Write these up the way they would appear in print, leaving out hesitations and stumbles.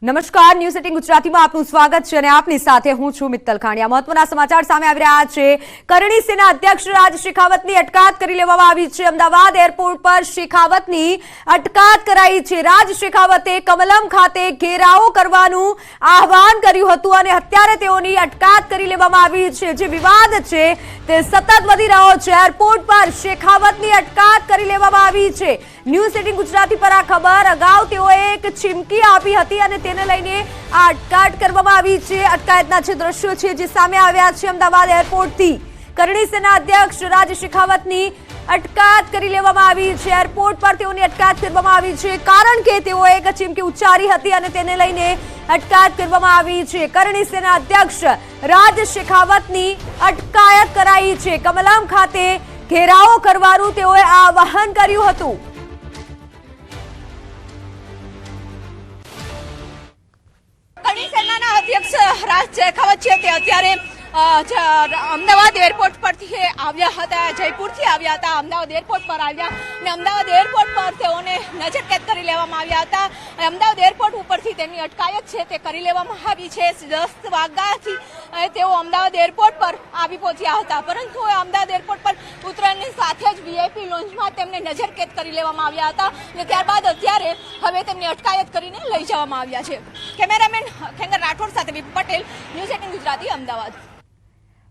નમસ્કાર, ન્યૂઝ 18 ગુજરાતીમાં આપનું સ્વાગત છે અને આપની સાથે હું છું મિત્તલ ખાંડિયા। મહત્વના સમાચાર સામે આવી રહ્યા છે। કરણી સેના અધ્યક્ષ રાજ શેખાવતની અટકાયત કરી લેવામાં આવી છે। અમદાવાદ એરપોર્ટ પર શેખાવતની અટકાયત કરાઈ છે। રાજ શેખાવતે કમલમ ખાતે ઘેરાવો કરવાનું આહવાન કર્યું હતું અને અત્યારે તેઓની અટકાયત કરી લેવામાં આવી છે। જે વિવાદ છે તે સતત વધી રહ્યો છે। એરપોર્ટ પર શેખાવતની અટકાયત કરી લેવામાં આવી છે। ન્યૂઝ 18 ગુજરાતી પર આ ખબર અગાઉ તેઓએ એક ચીમકી આપી હતી અને તેને લઈને આ અટકાયત કરવામાં આવી છે। અટકાયતના જે દ્રશ્યો છે જે સામે આવ્યા છે અમદાવાદ એરપોર્ટથી કરણી સેના અધ્યક્ષ રાજ શેખાવતની અટકાયત કરી લેવામાં આવી છે। એરપોર્ટ પર તેઓની અટકાયત કરવામાં આવી છે કારણ કે તેઓએ એક ચીમકી ઉચ્ચારી હતી અને તેને લઈને અટકાયત કરવામાં આવી છે। કરણી સેના અધ્યક્ષ રાજ શેખાવતની અટકાયત કરાઈ છે। કમલમ ખાતે ઘેરાવો કરવાનું તેઓએ આહવાન કર્યું હતું। કરણી સેનાના અધ્યક્ષ રાજ શેખાવત છે તે અત્યારે અમદાવાદ એરપોર્ટ પરથી આવ્યા હતા, જયપુરથી આવ્યા હતા, અમદાવાદ એરપોર્ટ પર આવ્યા અને અમદાવાદ એરપોર્ટ પર તેઓને નજરકેદ કરી લેવામાં આવ્યા હતા અને અમદાવાદ એરપોર્ટ ઉપરથી તેમની અટકાયત છે તે કરી લેવામાં આવી છે। 10 વાગ્યાથી તેઓ અમદાવાદ એરપોર્ટ પર આવી પહોંચ્યા હતા, પરંતુ અમદાવાદ એરપોર્ટ પર ઉતરવાની સાથે જ વીઆઈપી લોન્જમાં તેમને નજરકેદ કરી લેવામાં આવ્યા હતા અને ત્યારબાદ અત્યારે હવે તેમની અટકાયત કરીને લઈ જવામાં આવ્યા છે। કેમેરામેન ખેંગર રાઠોડ સાથે વિપુ પટેલ, ન્યૂઝ 18 ગુજરાતી, અમદાવાદ।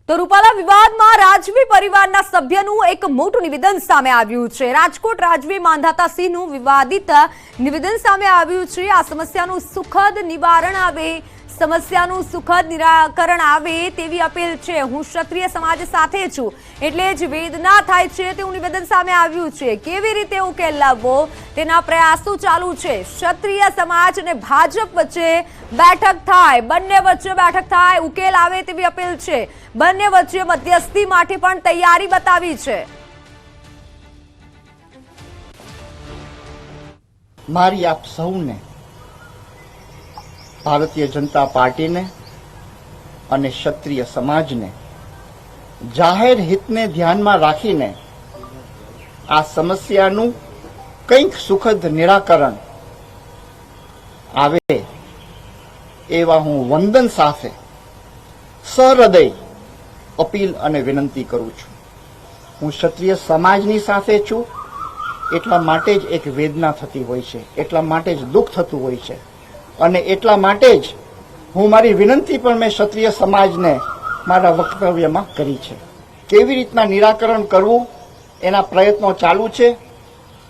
તો રૂપાલા વિવાદમાં રાજવી પરિવારના સભ્યનું એક મોટું નિવેદન સામે આવ્યું છે। રાજકોટ રાજવી માંધાતા સિંહનું વિવાદિત નિવેદન સામે આવ્યું છે। આ સમસ્યાનું સુખદ નિવારણ આવે, સમસ્યાનું સુખદ નિરાકરણ આવે તેવી અપીલ છે। હું ક્ષત્રિય સમાજ સાથે છું એટલે જ વેદના થાય છે તેવું નિવેદન સામે આવ્યું છે। કેવી રીતે ઉકેલ લાવવો તેના પ્રયાસો ચાલુ છે। ક્ષત્રિય સમાજ અને ભાજપ વચ્ચે બેઠક થાય, બંને વચ્ચે બેઠક થાય, ઉકેલ આવે તેવી અપીલ છે। બંને વચ્ચે મધ્યસ્થી માટે પણ તૈયારી બતાવી છે। મારી આપ સૌને, ભારતીય જનતા પાર્ટીને અને ક્ષત્રિય સમાજને જાહેર હિતને ધ્યાનમાં રાખીને આ સમસ્યાનું કંઈક સુખદ નિરાકરણ આવે એવા હું વંદન સાથે સહૃદય અપીલ અને વિનંતી કરું છું। હું ક્ષત્રિય સમાજની સાથે છું એટલા માટે જ એક વેદના થતી હોય છે, એટલા માટે જ દુઃખ થતું હોય છે અને એટલા માટે જ હું મારી વિનંતી પણ મેં ક્ષત્રિય સમાજને મારા વક્તવ્યમાં કરી છે। કેવી રીતના નિરાકરણ કરવું એના પ્રયત્નો ચાલુ છે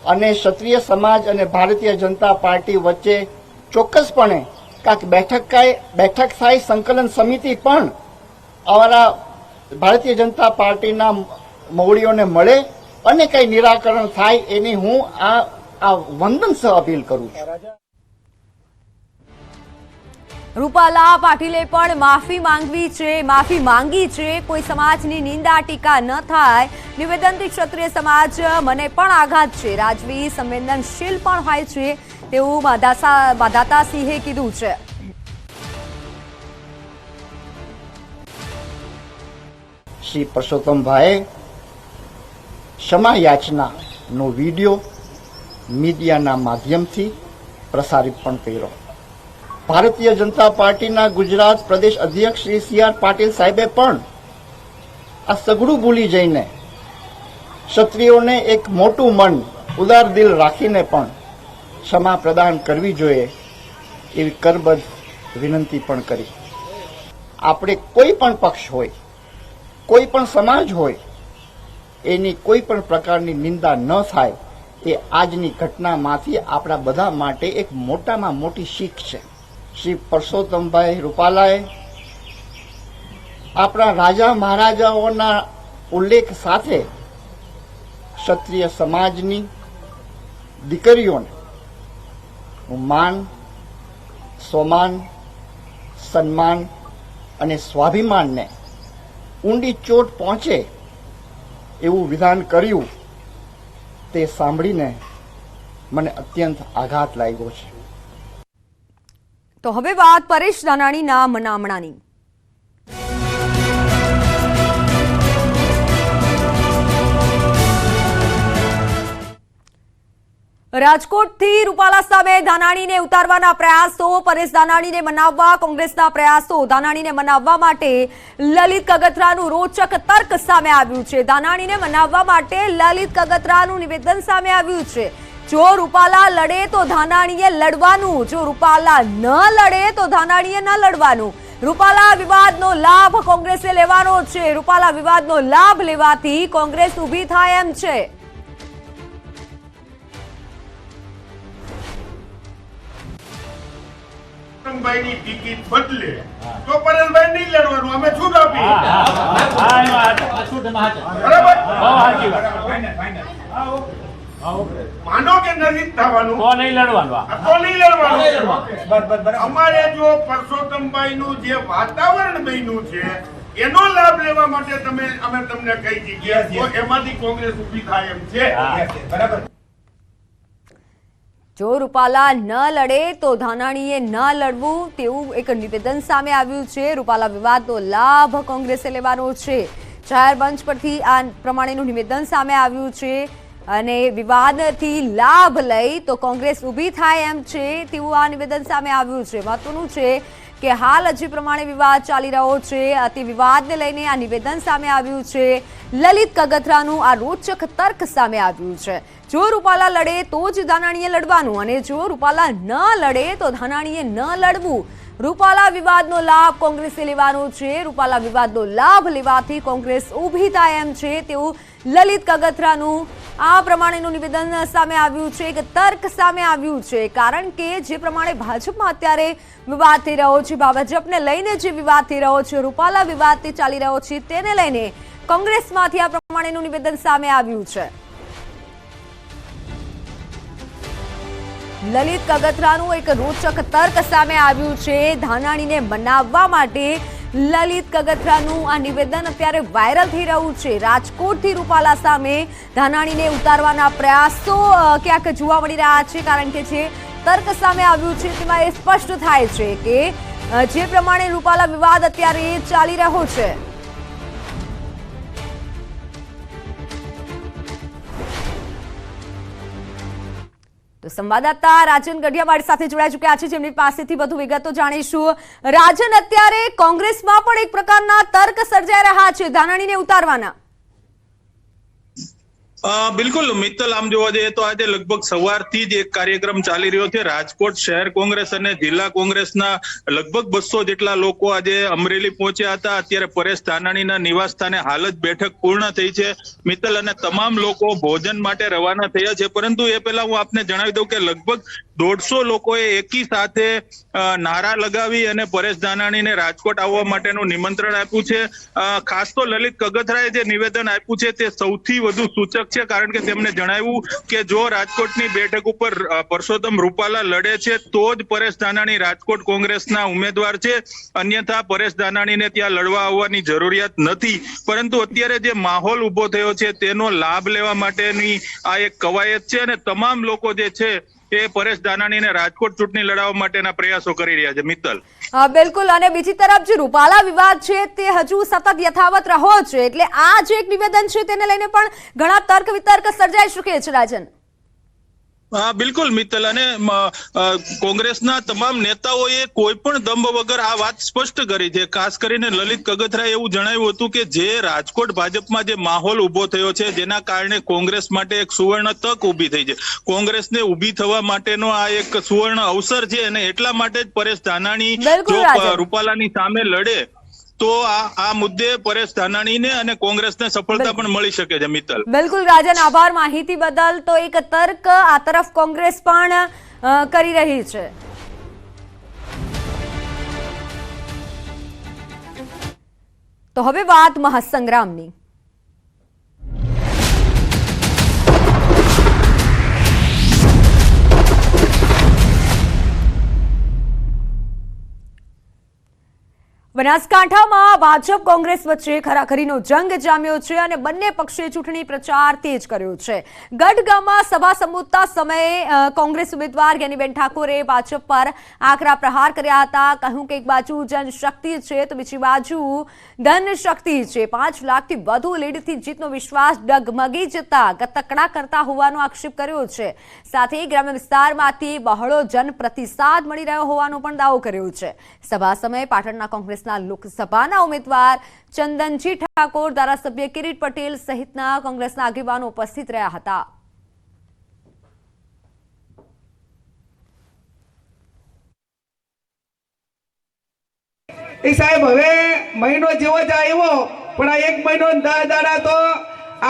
અને ક્ષત્રિય સમાજ અને ભારતીય જનતા પાર્ટી વચ્ચે ચોક્કસપણે કાંઈક બેઠક થાય, સંકલન સમિતિ પણ અમારા ભારતીય જનતા પાર્ટીના મોવડીઓને મળે અને કંઈ નિરાકરણ થાય એની હું આ વંદન સહ અપીલ કરું છું। રૂપાલા પાટીલે પણ માફી માંગી છે। કોઈ સમાજની નિંદા ટીકા ન થાય, નિવેદનથી ક્ષત્રિય સમાજ મને પણ આઘાત છે, રાજવી સંવેદનશીલ પણ હોય છે તેવું માંધાતા સિંહે કીધું છે। શ્રી પરસોત્તમભાઈએ ક્ષમા યાચનાનો વિડીયો મીડિયાના માધ્યમથી પ્રસારિત પણ કર્યો। ભારતીય જનતા પાર્ટીના ગુજરાત પ્રદેશ અધ્યક્ષ શ્રી સી.આર. પાટીલ સાહેબે પણ આ સઘળું ભૂલી જઈને ક્ષત્રિયોને એક મોટું મન, ઉદાર દિલ રાખીને પણ ક્ષમા પ્રદાન કરવી જોઈએ એવી કરબદ્ધ વિનંતી પણ કરી। આપણે કોઈ પણ પક્ષ હોય, કોઈ પણ સમાજ હોય, એની કોઈ પણ પ્રકારની નિંદા ન થાય એ આજની ઘટનામાંથી આપણા બધા માટે એક મોટામાં મોટી શીખ છે। શ્રી પરસોત્તમભાઈ રૂપાલાએ આપણા રાજા મહારાજાઓના ઉલ્લેખ સાથે ક્ષત્રિય સમાજની દીકરીઓને માન, સ્વમાન, સન્માન અને સ્વાભિમાનને ઊંડી ચોટ પહોંચે એવું વિધાન કર્યું તે સાંભળીને મને અત્યંત આઘાત લાગ્યો છે। તો હવે વાત પરેશ ધાનાણીના મનામણાની। રાજકોટથી રૂપાલા સામે ધાનાણીને ઉતારવાના પ્રયાસો, પરેશ ધાનાણીને મનાવવા કોંગ્રેસના પ્રયાસો. ધાનાણીને મનાવવા માટે લલિત કગથરાનું રોચક તર્ક સામે આવ્યું છે. ધાનાણીને મનાવવા માટે લલિત કગથરાનું નિવેદન સામે આવ્યું છે. જો રૂપાલા લડે તો ધાનાણીએ લડવાનું, જો રૂપાલા ન લડે તો ધાનાણીએ ન લડવાનું. રૂપાલા વિવાદનો લાભ કોંગ્રેસે લેવાનો છે. રૂપાલા વિવાદનો લાભ લેવાથી કોંગ્રેસ ઊભી થાય એમ છે. ભાઈની ટિકિટ બદલે તો પરેશભાઈ નહીં લડવાનું, અમે છૂટ આપી. માનો કે નથી થવાનું તો નહીં લડવાનું. તો નહીં લડવાનું. અમારે જો પરસોત્તમભાઈ નું જે વાતાવરણ બન્યું છે એનો લાભ લેવા માટે અમે તમને કહી દીધું તો એમાંથી કોંગ્રેસ ઊભી થાય એમ છે. બરાબર. જો રૂપાલા ન લડે તો ધાનાણીએ ન લડવું તેવું એક નિવેદન સામે આવ્યું છે. રૂપાલા વિવાદનો લાભ કોંગ્રેસે લેવાનો છે. જાહેર મંચ પરથી આ પ્રમાણેનું નિવેદન સામે આવ્યું છે અને વિવાદથી લાભ લઈ તો કોંગ્રેસ ઊભી થાય એમ છે તેવું આ નિવેદન સામે આવ્યું છે. મહત્વનું છે કે હાલ જે પ્રમાણે વિવાદ ચાલી રહ્યો છે તે વિવાદને લઈને આ નિવેદન સામે આવ્યું છે. લલિત કગથરાનું આ રોચક તર્ક સામે આવ્યું છે. જો રૂપાલા લડે તો જ ધાનાણીએ લડવાનું અને જો રૂપાલા ન લડે તો ધાનાણીએ ન લડવું. રૂપાલા વિવાદનો લાભ કોંગ્રેસે લેવાનો છે. રૂપાલા વિવાદનો લાભ લેવાથી કોંગ્રેસ ઊભી થાય એમ છે તેવું લલિત કગથરાનું આ પ્રમાણેનું નિવેદન સામે આવ્યું છે. એક તર્ક સામે આવ્યું છે કારણ કે જે પ્રમાણે ભાજપમાં અત્યારે વિવાદ થઈ રહ્યો છે, ભાજપને લઈને જે વિવાદ થઈ રહ્યો છે, રૂપાલા વિવાદ ચાલી રહ્યો છે તેને લઈને કોંગ્રેસમાંથી આ પ્રમાણેનું નિવેદન સામે આવ્યું છે. લલિત કગથરાનું એક રોચક તર્ક સામે આવ્યું છે. ધાનાણીને મનાવવા માટે લલિત કગથરાનું આ નિવેદન અત્યારે વાયરલ થઈ રહ્યું છે. રાજકોટથી રૂપાલા સામે ધાનાણીને ઉતારવાના પ્રયાસો ક્યાંક જોવા મળી રહ્યા છે કારણ કે જે તર્ક સામે આવ્યું છે તેમાં એ સ્પષ્ટ થાય છે કે જે પ્રમાણે રૂપાલા વિવાદ અત્યારે ચાલી રહ્યો છે તો સંવાદદાતા રાજન ગઢિયા મારી સાથે જોડાઈ ચૂક્યા છે જેમની પાસેથી વધુ વિગતો જાણીશું. રાજન, અત્યારે કોંગ્રેસમાં પણ એક પ્રકારના તર્ક સર્જાઈ રહ્યા છે ધાનાણીને ઉતારવાના. બિલકુલ મિત્તલ, આમ જોવા જઈએ તો આજે લગભગ સવારથી જ એક કાર્યક્રમ ચાલી રહ્યો છે. રાજકોટ શહેર કોંગ્રેસ અને જિલ્લા કોંગ્રેસના લગભગ 200 જેટલા લોકો આજે અમરેલી પહોંચ્યા હતા. અત્યારે પરેશ ધાનાણીના નિવાસ સ્થાને હાલ જ બેઠક પૂર્ણ થઈ છે મિત્તલ, અને તમામ લોકો ભોજન માટે રવાના થયા છે. પરંતુ એ પહેલા હું આપને જણાવી દઉં કે લગભગ 150 લોકોએ એકી સાથે નારા લગાવી અને પરેશ ધાનાણીને રાજકોટ આવવા માટેનું નિમંત્રણ આપ્યું છે. ખાસ તો લલિત કગથરાએ જે નિવેદન આપ્યું છે તે સૌથી વધુ સૂચક છે કારણ કે તેમણે જણાવ્યું કે જો રાજકોટની બેઠક ઉપર પરસોત્તમ રૂપાલા લડે છે તો જ પરેશ ધાનાણી રાજકોટ કોંગ્રેસના ઉમેદવાર છે, અન્યથા પરેશ ધાનાણીને ત્યાં લડવા આવવાની જરૂરિયાત નથી. પરંતુ અત્યારે જે માહોલ ઉભો થયો છે તેનો લાભ લેવા માટેની આ એક કવાયત છે અને તમામ લોકો જે છે એ પરેશ ધાનાણીને રાજકોટ ચૂંટણી લડાવવા માટેના પ્રયાસો કરી રહ્યા છે. મિત્તલ, બિલકુલ. અને બીજી તરફ જે રૂપાલા વિવાદ છે તે હજુ સતત યથાવત રહ્યો છે એટલે આ જે એક નિવેદન છે તેને લઈને પણ ઘણા તર્ક વિતર્ક સર્જાઈ શકે છે. રાજન, બિલકુલ મિત્તલ, અને કોંગ્રેસના તમામ નેતાઓએ કોઈ પણ દંભ વગર આ વાત સ્પષ્ટ કરી છે. ખાસ કરીને લલિત કગથરાએ એવું જણાવ્યું હતું કે જે રાજકોટ ભાજપમાં જે માહોલ ઉભો થયો છે જેના કારણે કોંગ્રેસ માટે એક સુવર્ણ તક ઊભી થઈ છે, કોંગ્રેસને ઊભી થવા માટેનો આ એક સુવર્ણ અવસર છે અને એટલા માટે જ પરેશ ધાનાણી જો રૂપાલાની સામે લડે તો આ મુદ્દે પરેશ ધાનાણીને અને કોંગ્રેસને સફળતા પણ મળી શકે છે. મિત્તલ, બિલકુલ રાજન, આભાર માહિતી બદલ. તો એક તર્ક આ તરફ કોંગ્રેસ પણ કરી રહી છે. તો હવે વાત મહાસંગ્રામની. બનાસકાંઠામાં ભાજપ કોંગ્રેસ વચ્ચે ખરાખરીનો જંગ જામ્યો છે અને બંને પક્ષે ચૂંટણી પ્રચાર તેજ કર્યો છે. ગઢગામમાં સભા સંબોધતા સમયે કોંગ્રેસ ઉમેદવાર જ્ઞાનીબેન ઠાકોરે ભાજપ પર આકરા પ્રહાર કર્યા હતા. કહ્યું કે એક બાજુ જનશક્તિ છે તો બીજી બાજુ ધન શક્તિ છે. 5 લાખથી વધુ લીડથી જીતનો વિશ્વાસ ડગમગી જતા ગતકડા કરતા હોવાનો આક્ષેપ કર્યો છે. સાથે ગ્રામ્ય વિસ્તારમાંથી બહોળો જન પ્રતિસાદ મળી રહ્યો હોવાનો પણ દાવો કર્યો છે. સભા સમયે પાટણના કોંગ્રેસ લોકસભાના ઉમેદવાર ચંદનજી ઠાકોર, ધારાસભ્ય કિરીટ પટેલ સહિતના કોંગ્રેસના આગેવાનો ઉપસ્થિત રહ્યા હતા. એ સાહેબ હવે મહિનો જેવો જ આવ્યો પણ આ 1 મહિનો 10 દાડા તો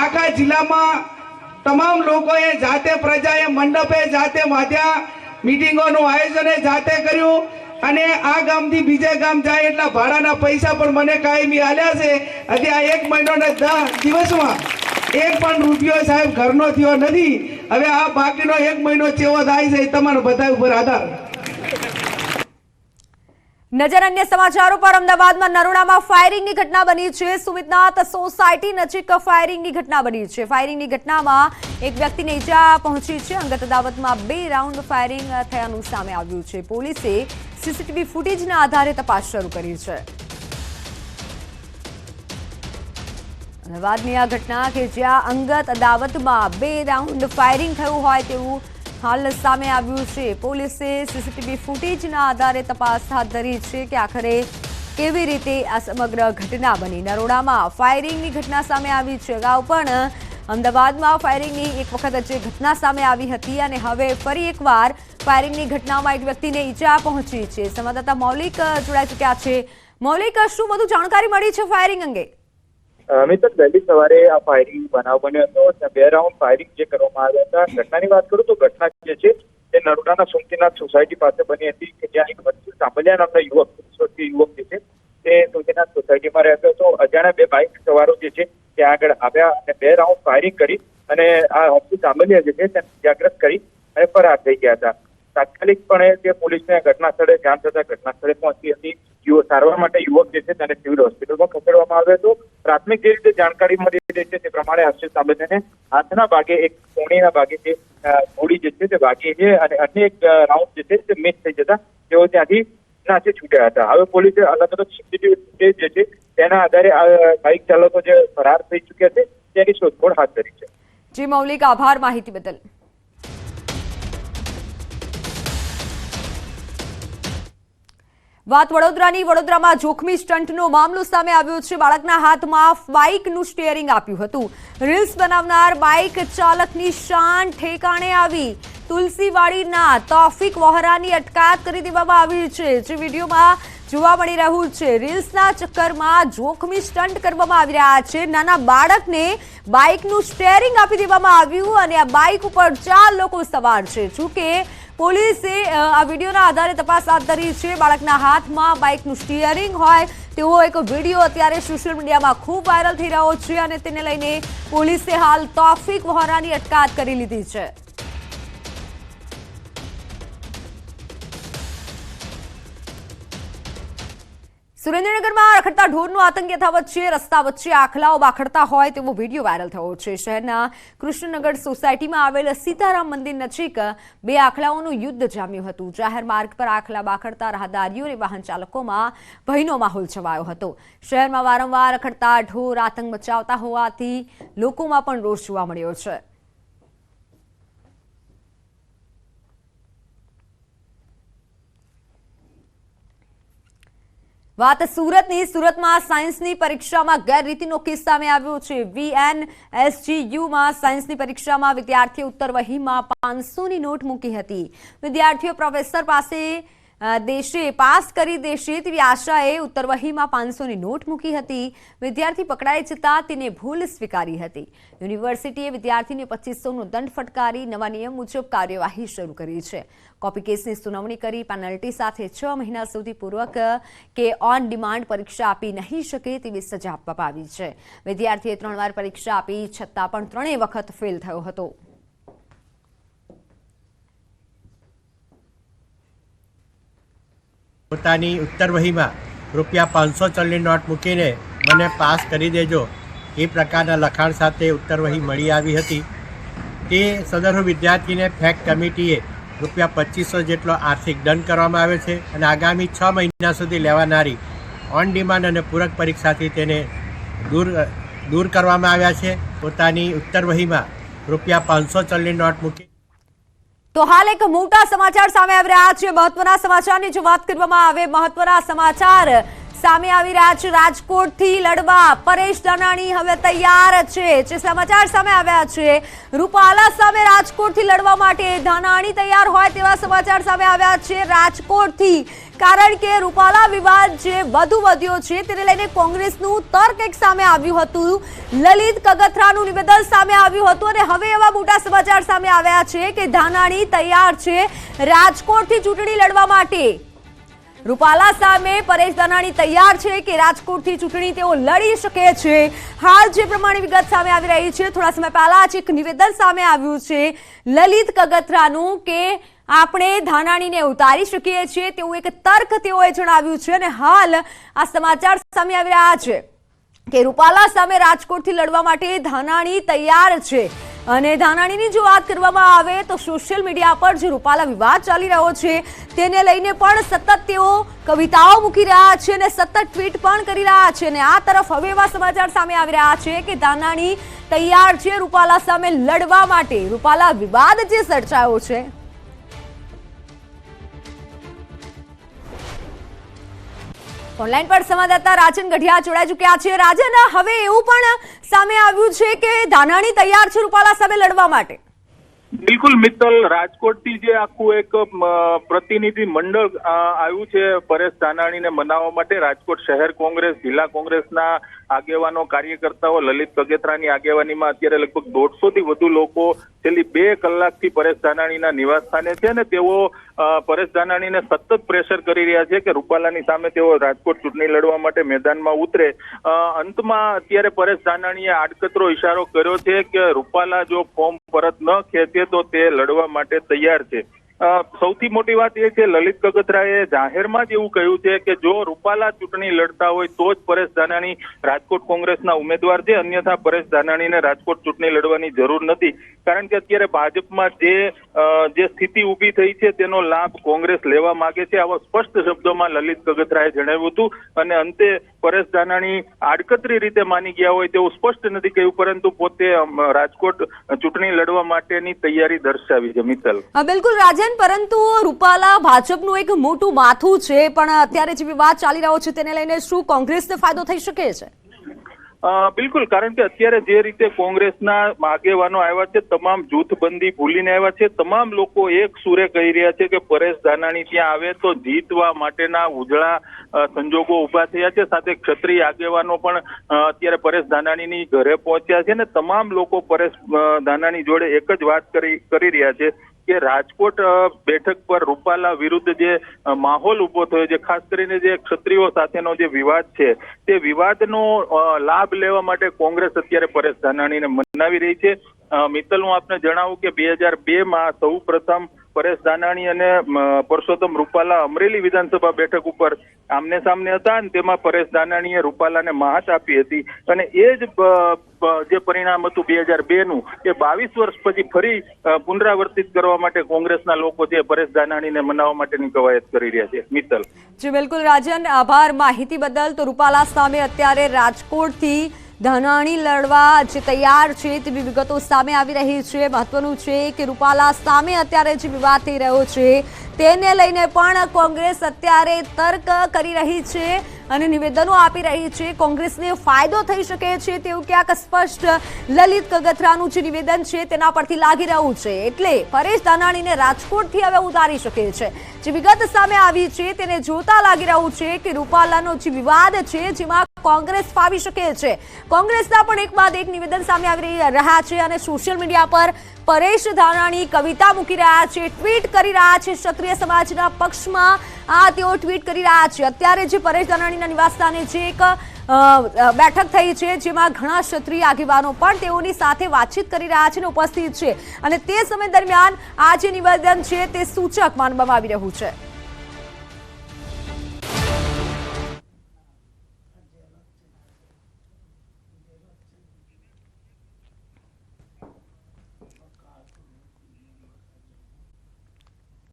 આખા જિલ્લામાં તમામ લોકોએ જાતે પ્રજાએ મંડપે જાતે વાદ્યા, મીટિંગોનું આયોજન જાતે કર્યું અને આ ગામથી બીજે ગામ જાય એટલા ભાડાના પૈસા પણ મને કાયમી આલ્યા છે. હજી આ 1 મહિનો ને 10 દિવસમાં 1 પણ રૂપિયો સાહેબ ઘરનો થયો નથી. હવે આ બાકીનો 1 મહિનો ચેવો થાય છે તમારો બધા ઉપર આધાર. નજર અન્ય સમાચારો પર. અમદાવાદમાં નરોડામાં ફાયરિંગની ઘટના બની છે. સુમિતનાથ સોસાયટી નજીક ફાયરિંગની ઘટના બની છે. ફાયરિંગની ઘટનામાં એક વ્યક્તિને ઈજા પહોંચી છે. અંગત અદાવતમાં 2 રાઉન્ડ ફાયરિંગ થયાનું સામે આવ્યું છે. પોલીસે સીસીટીવી ફૂટેજના આધારે તપાસ શરૂ કરી છે. અમદાવાદની આ ઘટના કે જ્યાં અંગત અદાવતમાં 2 રાઉન્ડ ફાયરિંગ થયું હોય તેવું હાલ સામે આવ્યું છે. પોલીસે સીસીટીવી ફૂટેજના આધારે તપાસ હાથ ધરી છે કે આખરે કેવી રીતે આ સમગ્ર ઘટના બની. નરોડામાં ફાયરિંગની ઘટના સામે આવી છે. અગાઉ પણ અમદાવાદમાં ફાયરિંગની એક વખત જે ઘટના સામે આવી હતી અને હવે ફરી એકવાર ફાયરિંગની ઘટનામાં એક વ્યક્તિને ઈજા પહોંચી છે. સંવાદદાતા મૌલિક જોડાઈ ચૂક્યા છે. મૌલિક, શું વધુ જાણકારી મળી છે ફાયરિંગ અંગે? મિત્ર, વહેલી સવારે આ ફાયરિંગ બનાવ બન્યો હતો. 2 રાઉન્ડ ફાયરિંગ જે કરવામાં આવ્યા હતા. ઘટનાની વાત કરું તો ઘટના જે છે તે નરોડાના સુમતીનાથ સોસાયટી પાસે બની હતી કે જ્યાં એક વત્સલ સાંભલિયા નામના યુવક જે છે તે સુમતીનાથ સોસાયટીમાં રહેતો હતો. અજાણ્યા 2 બાઇક સવારો જે છે ત્યાં આગળ આવ્યા અને 2 રાઉન્ડ ફાયરિંગ કરી અને આ વત્સલ સાંભલિયા જે છે તેને ઇજાગ્રસ્ત કરી અને ફરાર થઈ ગયા હતા. તાત્કાલિકપણે તે પોલીસને ઘટના સ્થળે જાણ થતા ઘટના સ્થળે પહોંચી હતી. સારવાર માટે યુવક જે છે તેને સિવિલ હોસ્પિટલમાં ખસેડવામાં આવ્યો હતો. પ્રાથમિક જે રીતે જાણકારી મળી રહી છે તે પ્રમાણે હર્ષિત સાંભલિયાને હાથના ભાગે એક કોણીના ભાગે જે ગોળી જે છે તે વાગી છે અને અન્ય એક રાઉન્ડ જે છે તે મિસ થઈ જતા તેઓ ત્યાંથી નાસી છૂટ્યા હતા. હવે પોલીસે અલગ અલગ સીસીટીવી ફૂટેજ જે છે તેના આધારે આ બાઇક ચાલકો જે ફરાર થઈ ચૂક્યા છે તેની શોધખોળ હાથ ધરી છે. જી મૌલિક, આભાર માહિતી બદલ. વાત વડોદરાની. વડોદરામાં જોખમી સ્ટન્ટનો મામલો સામે આવ્યો છે. બાળકના હાથમાં બાઇકનું સ્ટીયરિંગ આપ્યું હતું. રીલ્સ બનાવનાર બાઇક ચાલકની શાન ઠેકાણે આવી. તુલસીવાડીના તોફિક વહોરાની અટકાયત કરી દેવામાં આવી છે, જે વિડીયોમાં જોવા મળી રહ્યું છે. રીલ્સના ચક્કરમાં જોખમી સ્ટન્ટ કરવામાં આવી રહ્યા છે. નાના બાળકને બાઇકનું સ્ટીયરિંગ આપી દેવામાં આવ્યું અને આ બાઇક ઉપર 4 લોકો સવાર છે. જોકે પોલીસે આ વિડીયોના આધારે તપાસ હાથ ધરી છે. બાળકના હાથમાં બાઇકનું સ્ટીયરિંગ હોય તેવો એક વિડીયો અત્યારે સોશિયલ મીડિયામાં ખૂબ વાયરલ થઈ રહ્યો છે અને તેને લઈને પોલીસે હાલ તોફિક વહોરાની અટકાયત કરી લીધી છે. સુરેન્દ્રનગરમાં રખડતા ઢોરનો આતંક યથાવત છે. રસ્તા વચ્ચે આખલાઓ બાખડતા હોય તેવો વિડીયો વાયરલ થયો છે. શહેરના કૃષ્ણનગર સોસાયટીમાં આવેલ સીતારામ મંદિર નજીક 2 આખલાઓનું યુદ્ધ જામ્યું હતું. જાહેર માર્ગ પર આખલા બાખડતા રાહદારીઓ અને વાહન ચાલકોમાં ભયનો માહોલ છવાયો હતો. શહેરમાં વારંવાર રખડતા ઢોર આતંક મચાવતા હોવાથી લોકોમાં પણ રોષ જોવા મળ્યો છે. વાત સુરતની. સુરતમાં સાયન્સની પરીક્ષામાં ગેરરીતિનો કેસ સામે આવ્યો છે. VNSGUમાં સાયન્સની પરીક્ષામાં વિદ્યાર્થીઓ ઉત્તરવહીમાં 500ની નોટ મૂકી હતી. વિદ્યાર્થીઓ પ્રોફેસર પાસે પાસ કરી દેશે તેવી આશાએ ઉત્તરવહીમાં 500ની નોટ મૂકી હતી. વિદ્યાર્થી પકડાઈ જતા તેને ભૂલ સ્વીકારી હતી. યુનિવર્સિટીએ વિદ્યાર્થીને 2500નો દંડ ફટકારી નવા નિયમ મુજબ કાર્યવાહી શરૂ કરી છે. કોપી કેસની સુનાવણી કરી પેનલ્ટી સાથે 6 મહિના સુધી પૂર્વક કે ઓન ડિમાન્ડ પરીક્ષા આપી નહીં શકે તેવી સજા આપવામાં આવી છે. વિદ્યાર્થીએ 3 વાર પરીક્ષા આપી છતાં પણ 3 વખત ફેલ થયો હતો. પોતાની ઉત્તરવહીમાં ₹500 ચલણી નોટ મૂકીને મને પાસ કરી દેજો એ પ્રકારના લખાણ સાથે ઉત્તરવહી મળી આવી હતી. તે સદરુ વિદ્યાર્થીને ફેક કમિટીએ ₹2500 જેટલો આર્થિક દંડ કરવામાં આવ્યો છે અને આગામી 6 મહિના સુધી લેવાનારી ઓન ડિમાન્ડ અને પૂરક પરીક્ષાથી તેને દૂર કરવામાં આવ્યા છે. પોતાની ઉત્તરવહીમાં ₹500 ચલણી નોટ મૂકી. તો હાલ એક મોટા સમાચાર સામે આવી રહ્યા છે. મહત્વના સમાચારની જો વાત કરવામાં આવે, મહત્વના સમાચાર સામે આવી રહ્યા છે. રાજકોટથી લડવા પરેશ ધાનાણી હવે તૈયાર છે. જે સમાચાર સામે આવ્યા છે, રૂપાલા સામે રાજકોટથી લડવા માટે ધાનાણી તૈયાર હોય તેવા સમાચાર સામે આવ્યા છે રાજકોટથી. કારણ કે રૂપાલા વિવાદ જે વધુ વધ્યો છે તેને લઈને કોંગ્રેસનું તર્ક એક સામે આવ્યું હતું, લલિત કગથરાનું નિવેદન સામે આવ્યું હતું અને હવે એવા મોટા સમાચાર સામે આવ્યા છે કે ધાનાણી તૈયાર છે રાજકોટથી ચૂંટણી લડવા માટે. રૂપાલા સામે પરેશ ધાનાણી તૈયાર છે કે રાજકોટથી ચૂંટણી તેઓ લડી શકે છે. હાલ જે પ્રમાણે વિગત સામે આવી રહી છે, થોડા સમય પહેલા જ એક નિવેદન સામે આવ્યું છે લલિત કગથરાનું કે આપણે ધાનાણીને ઉતારી શકીએ છીએ તેવું એક તર્ક તેઓએ જણાવ્યું છે. અને હાલ આ સમાચાર સામે આવી રહ્યા છે કે રૂપાલા સામે રાજકોટથી લડવા માટે ધાનાણી તૈયાર છે. અને ધાનાણીની જો વાત કરવામાં આવે તો સોશિયલ મીડિયા પર જે રૂપાલા વિવાદ ચાલી રહ્યો છે તેને લઈને પણ સતત તેઓ કવિતાઓ મૂકી રહ્યા છે અને સતત ટ્વીટ પણ કરી રહ્યા છે. અને આ તરફ હવે એવા સમાચાર સામે આવી રહ્યા છે કે ધાનાણી તૈયાર છે રૂપાલા સામે લડવા માટે. રૂપાલા વિવાદ જે સર્જાયો છે ઓનલાઈન પર સંવાદદાતા રાજન ગઢિયા જોડાઈ ચૂક્યા છે. રાજન, હવે એવું પણ સામે આવ્યું છે કે ધાનાણી તૈયાર છે રૂપાલા સામે લડવા માટે. બિલકુલ મિત્તલ, રાજકોટથી જે આખું એક પ્રતિનિધિ મંડળ આવ્યું છે પરેશ ધાનાણીને મનાવવા માટે. રાજકોટ શહેર કોંગ્રેસ, જિલ્લા કોંગ્રેસના આગેવાનો, કાર્યકર્તાઓ, લલિત કગેત્રાની આગેવાનીમાં અત્યારે લગભગ 150 થી વધુ લોકો છેલ્લી 2 કલાકથી પરેશ ધાનાણીના નિવાસ સ્થાને છે અને તેઓ પરેશ ધાનાણીને સતત પ્રેશર કરી રહ્યા છે કે રૂપાલાની સામે તેઓ રાજકોટ ચૂંટણી લડવા માટે મેદાનમાં ઉતરે. અંતમાં અત્યારે પરેશ ધાનાણીએ આડકતરો ઇશારો કર્યો છે કે રૂપાલા જો ફોર્મ પરત ન ખેંચે તો તે લડવા માટે તૈયાર છે. સૌથી મોટી વાત એ છે, લલિત કગથરાએ જાહેરમાં જ એવું કહ્યું છે કે જો રૂપાલા ચૂંટણી લડતા હોય તો જ પરેશ ધાનાણી રાજકોટ કોંગ્રેસના ઉમેદવાર છે, અન્યથા પરેશ ધાનાણીને રાજકોટ ચૂંટણી લડવાની જરૂર નથી. કારણ કે અત્યારે ભાજપમાં જે સ્થિતિ ઊભી થઈ છે તેનો લાભ કોંગ્રેસ લેવા માંગે છે, આવા સ્પષ્ટ શબ્દોમાં લલિત કગથરાએ જણાવ્યું હતું. અને અંતે પરેશ ધાનાણી આડકતરી રીતે માની ગયા હોય તેવું સ્પષ્ટ નથી કહ્યું, પરંતુ પોતે રાજકોટ ચૂંટણી લડવા માટેની તૈયારી દર્શાવી છે. મિત્તલ, બિલકુલ રાજન, પરંતુ રૂપાલા ભાજપનું એક મોટું માથું છે, પણ અત્યારે જે વિવાદ ચાલી રહ્યો છે તેને લઈને શું કોંગ્રેસને ફાયદો થઈ શકે છે? બિલકુલ, કારણ કે અત્યારે જે રીતે કોંગ્રેસના આગેવાનો આવ્યા છે, તમામ જૂથબંધી ભૂલીને આવ્યા છે. તમામ લોકો એક સુરે કહી રહ્યા છે કે પરેશ ધાનાણી ત્યાં આવે તો જીતવા માટેના ઉજળા સંજોગો ઉભા થયા છે. સાથે ક્ષત્રિય આગેવાનો પણ અત્યારે પરેશ ધાનાણીની ઘરે પહોંચ્યા છે અને તમામ લોકો પરેશ ધાનાણી જોડે એક જ વાત કરી રહ્યા છે કે રાજકોટ બેઠક પર રૂપાલા વિરુદ્ધ જે માહોલ ઉભો થયો છે, ખાસ કરીને જે ક્ષત્રિયો સાથેનો જે વિવાદ છે, તે વિવાદનો લાભ લેવા માટે કોંગ્રેસ અત્યારે પરેશ ધાનાણીને મનાવી રહી છે. મિત્તલ, હું આપને જણાવું કે 2002માં સૌ પ્રથમ પરેશ ધાનાણી અને પરસોત્તમ રૂપાલા અમરેલી વિધાનસભા બેઠક ઉપર આમને સામને હતા અને તેમાં પરેશ ધાનાણીએ રૂપાલાને માત આપી હતી. અને એ જ જે પરિણામ હતું 2002નું, એ 22 વર્ષ પછી ફરી પુનરાવર્તિત કરવા માટે કોંગ્રેસના લોકો જે પરેશ ધાનાણીને મનાવવા માટેની કવાયત કરી રહ્યા છે. મિત્તલ, જી બિલકુલ રાજન, આભાર માહિતી બદલ. તો રૂપાલા સામે અત્યારે રાજકોટથી ધાનાણી લડવા જે તૈયાર છે તેવી વિગતો સામે આવી રહી છે. મહત્વનું છે કે રૂપાલા સામે અત્યારે જે વિવાદ થઈ રહ્યો છે તેને લઈને પણ કોંગ્રેસ અત્યારે તર્ક કરી રહી છે અને નિવેદનો આપી રહી છે. કોંગ્રેસને ફાયદો થઈ શકે છે તેવું ક્યાંક સ્પષ્ટ લલિત કગથરાનું જે નિવેદન છે તેના પરથી લાગી રહ્યું છે. એટલે પરેશ ધાનાણીને રાજકોટથી હવે ઉતારી શકે છે. જે વિગત સામે આવી છે તેને જોતા લાગી રહ્યું છે કે રૂપાલાનો જે વિવાદ છે જેમાં કોંગ્રેસ ફાવી શકે છે. કોંગ્રેસના પણ એક બાદ એક નિવેદન સામે આવી રહ્યા છે અને સોશિયલ મીડિયા પર પરેશ ધાનાણી કવિતા મૂકી રહ્યા છે, ટ્વીટ કરી રહ્યા છે. ક્ષત્રિય સમાજના પક્ષમાં તેઓ ટ્વીટ કરી રહ્યા છે. અત્યારે જે પરેશ ધાનાણીના નિવાસસ્થાને જે એક બેઠક થઈ છે જેમાં ઘણા ક્ષત્રિય આગેવાનો પણ તેઓની સાથે વાતચીત કરી રહ્યા છે અને ઉપસ્થિત છે અને તે સમય દરમિયાન આ જે નિવેદન છે તે સૂચક માનવામાં આવી રહ્યું છે.